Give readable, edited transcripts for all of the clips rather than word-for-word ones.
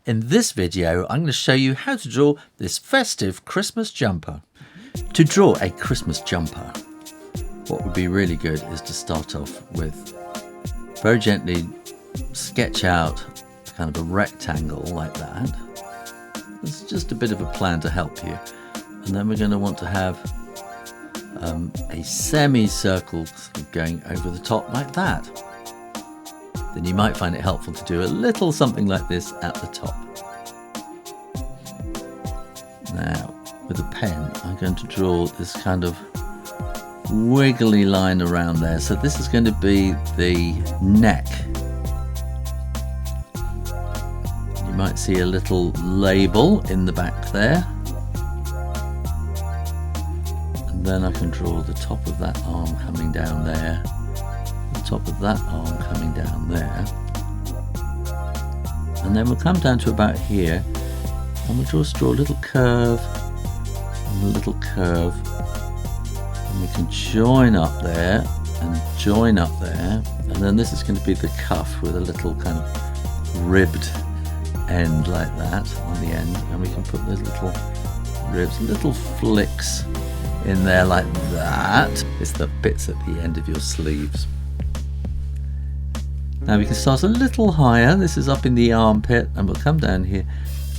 In this video, I'm going to show you how to draw this festive Christmas jumper. To draw a Christmas jumper, what would be really good is to start off with very gently sketch out kind of a rectangle like that. It's just a bit of a plan to help you. And then we're going to want to have a semicircle going over the top like that. Then you might find it helpful to do a little something like this at the top. Now, with a pen, I'm going to draw this kind of wiggly line around there. So this is going to be the neck. You might see a little label in the back there. And then I can draw the top of that arm coming down there. The top of that arm coming down there, and then we'll come down to about here and we'll just draw a little curve and a little curve, and we can join up there and join up there, and then this is going to be the cuff with a little kind of ribbed end like that on the end, and we can put the little ribs, little flicks in there like that. It's the bits at the end of your sleeves. Now we can start a little higher. This is up in the armpit, and we'll come down here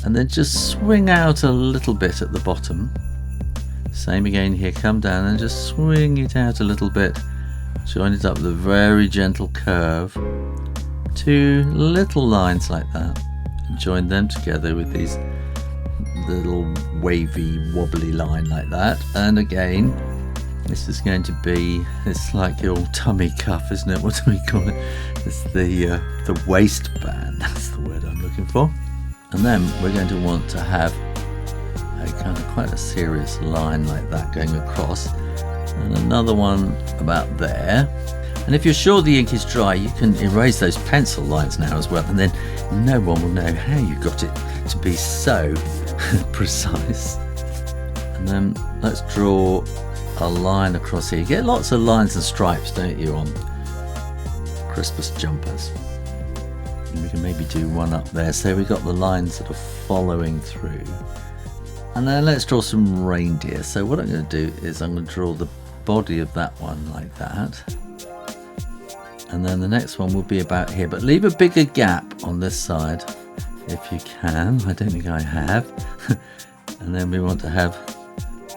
and then just swing out a little bit at the bottom. Same again here, come down and just swing it out a little bit. Join it up with a very gentle curve. Two little lines like that, and join them together with these little wavy wobbly line like that. And again, this is going to be, it's like your tummy cuff, isn't it? What do we call it? It's the waistband, that's the word I'm looking for. And then we're going to want to have a kind of quite a serious line like that going across, and another one about there. And if you're sure the ink is dry, you can erase those pencil lines now as well, and then no one will know how you got it to be so precise. And then let's draw a line across here. You get lots of lines and stripes, don't you, on Christmas jumpers? And we can maybe do one up there. So we've got the lines that are following through. And then let's draw some reindeer. So what I'm going to do is I'm going to draw the body of that one like that. And then the next one will be about here. But leave a bigger gap on this side if you can. I don't think I have. And then we want to have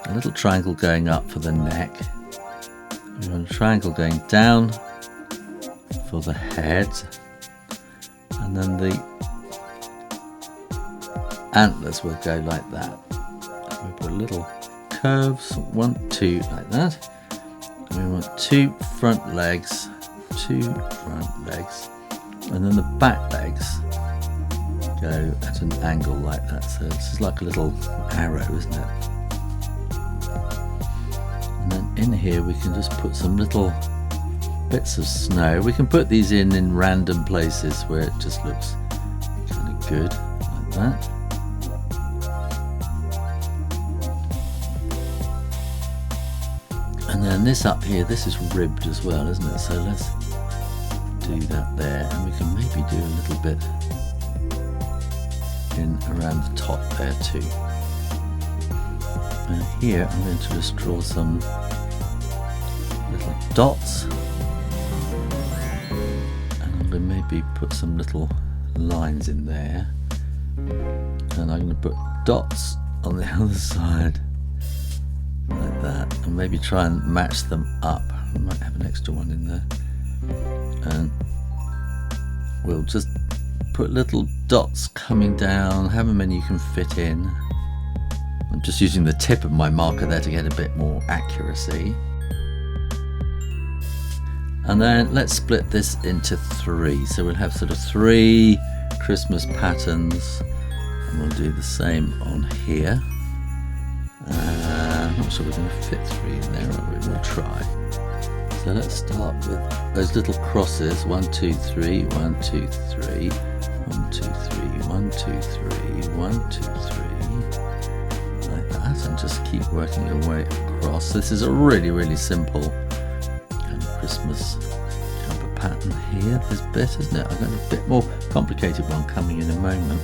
a little triangle going up for the neck. We want a triangle going down for the head. And then the antlers will go like that. We put little curves, 1, 2, like that. And we want two front legs. And then the back legs go at an angle like that. So this is like a little arrow, isn't it? And then in here we can just put some little bits of snow. We can put these in random places where it just looks kind of good, like that. And then this up here, this is ribbed as well, isn't it? So let's do that there, and we can maybe do a little bit in around the top there too. And here I'm going to just draw some little dots, and I'm going to maybe put some little lines in there, and I'm going to put dots on the other side like that, and maybe try and match them up. I might have an extra one in there, and we'll just put little dots coming down, however many you can fit in. I'm just using the tip of my marker there to get a bit more accuracy. And then let's split this into 3. So we'll have sort of 3 Christmas patterns, and we'll do the same on here. I'm not sure we're going to fit 3 in there, are we? We'll try. So let's start with those little crosses. 1, 2, 3, 1, 2, 3, 1, 2, 3, 1, 2, 3, 1, 2, 3, like that, and just keep working your way across. This is a really simple kind of Christmas jumper pattern here. This bit, isn't it? I've got a bit more complicated one coming in a moment.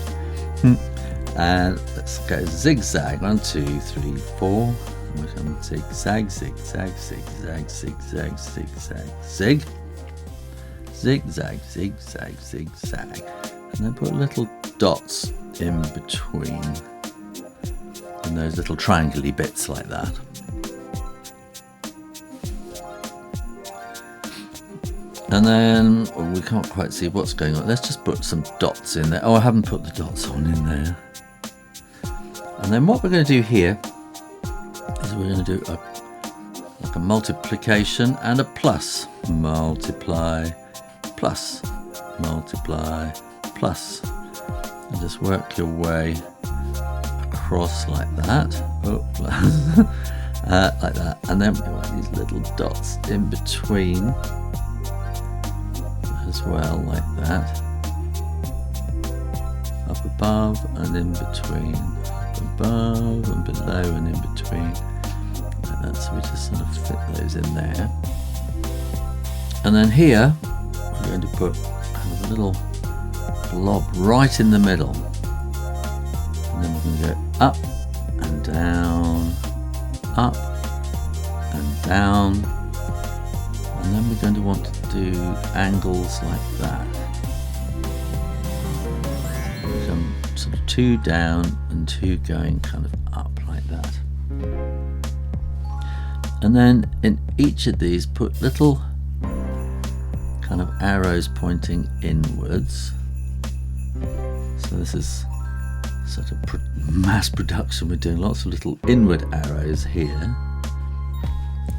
And let's go zigzag. 1, 2, 3, 4. We come zigzag, zigzag, zigzag, zigzag, zigzag, zig. Zigzag, zigzag, zigzag. And then put little dots in between. In those little triangle-y bits like that. And then we can't quite see what's going on. Let's just put some dots in there. Oh, I haven't put the dots on in there. And then what we're going to do here is we're going to do like a multiplication and a plus. Multiply, plus, multiply, plus. And just work your way across like that. Oh, like that. And then we want these little dots in between as well, like that. Up above and in between. Up above and below and in between. Like that. So we just sort of fit those in there. And then here we're going to put a little blob right in the middle. And then we're going to go up and down, up and down. And then we're going to want to do angles like that. Some sort of 2 down and 2 going kind of up like that. And then in each of these put little kind of arrows pointing inwards. So this is sort of mass production. We're doing lots of little inward arrows here.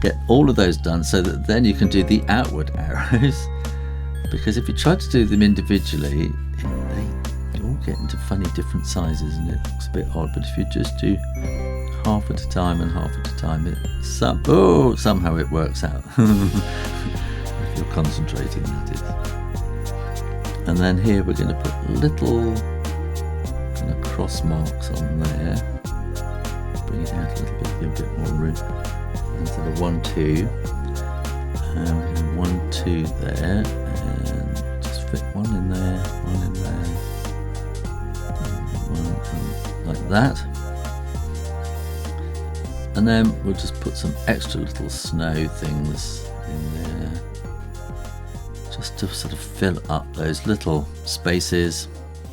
Get all of those done so that then you can do the outward arrows, because if you try to do them individually they all get into funny different sizes and it looks a bit odd. But if you just do half at a time and half at a time, somehow it works out. If you're concentrating, that is. And then here we're going to put little kind of cross marks on there, bring it out a little bit, give a bit more room. Instead of 1, 2, 1, 2 there, and just fit one in there, one in there, one like that. And then we'll just put some extra little snow things in there, just to sort of fill up those little spaces.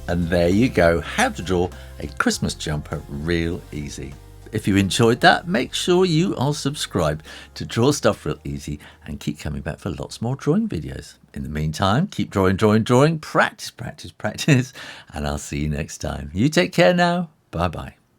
And there you go, how to draw a Christmas jumper real easy. If you enjoyed that, make sure you are subscribed to Draw Stuff Real Easy and keep coming back for lots more drawing videos. In the meantime, keep drawing, drawing, drawing, practice, practice, practice, and I'll see you next time. You take care now. Bye-bye.